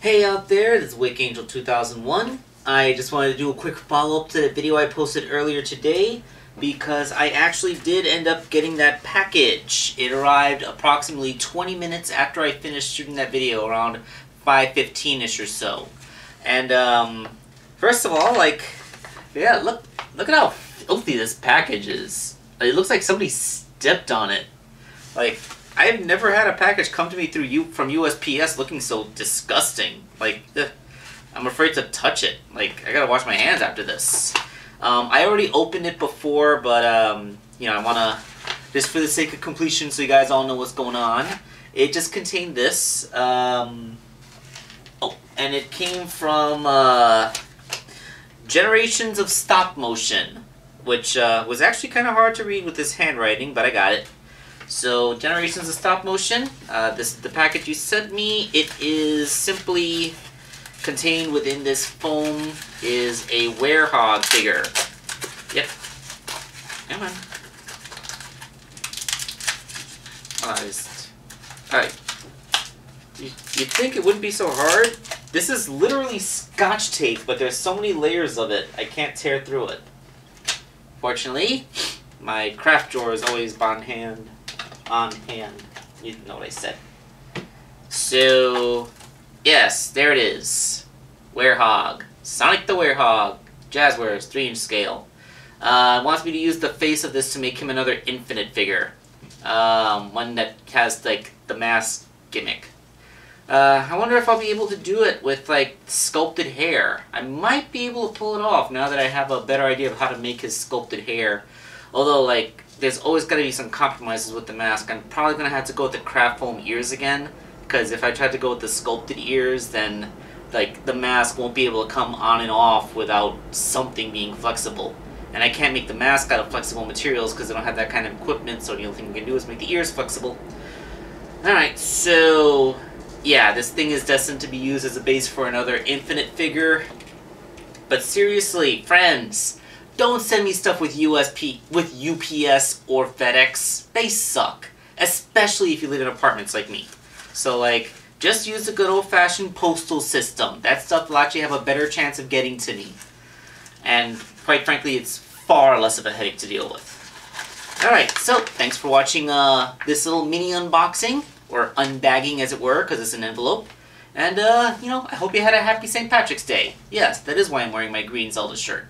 Hey out there, this is WickAngel 2001. I just wanted to do a quick follow-up to the video I posted earlier today because I actually did end up getting that package. It arrived approximately 20 minutes after I finished shooting that video, around 5:15ish or so. And first of all, yeah, look at how filthy this package is. It looks like somebody stepped on it. I've never had a package come to me from USPS looking so disgusting. I'm afraid to touch it. I gotta wash my hands after this. I already opened it before, but I wanna, just for the sake of completion, so you guys all know what's going on. It just contained this. And it came from Generations of Stop Motion, which was actually kind of hard to read with this handwriting, but I got it. So, Generations of Stop Motion, this is the package you sent me. It is simply contained within this foam is a werehog figure. Yep. Come on. Alright. You'd think it wouldn't be so hard. This is literally Scotch tape, but there's so many layers of it, I can't tear through it. Fortunately, my craft drawer is always on hand. You know what I said. So, yes, there it is. Werehog. Sonic the Werehog. Jazzwares, 3-inch scale. It wants me to use the face of this to make him another Infinite figure. One that has, the mask gimmick. I wonder if I'll be able to do it with, sculpted hair. I might be able to pull it off now that I have a better idea of how to make his sculpted hair. Although, there's always got to be some compromises with the mask. I'm probably going to have to go with the craft foam ears again, because if I try to go with the sculpted ears, then the mask won't be able to come on and off without something being flexible. And I can't make the mask out of flexible materials because I don't have that kind of equipment, so the only thing we can do is make the ears flexible. Alright, so yeah, this thing is destined to be used as a base for another Infinite figure. But seriously, friends, don't send me stuff with UPS or FedEx. They suck. Especially if you live in apartments like me. So, just use the good old-fashioned postal system. That stuff will actually have a better chance of getting to me. And, quite frankly, it's far less of a headache to deal with. Alright, so, thanks for watching this little mini unboxing. Or unbagging, as it were, because it's an envelope. And, I hope you had a happy St. Patrick's Day. Yes, that is why I'm wearing my green Zelda shirt.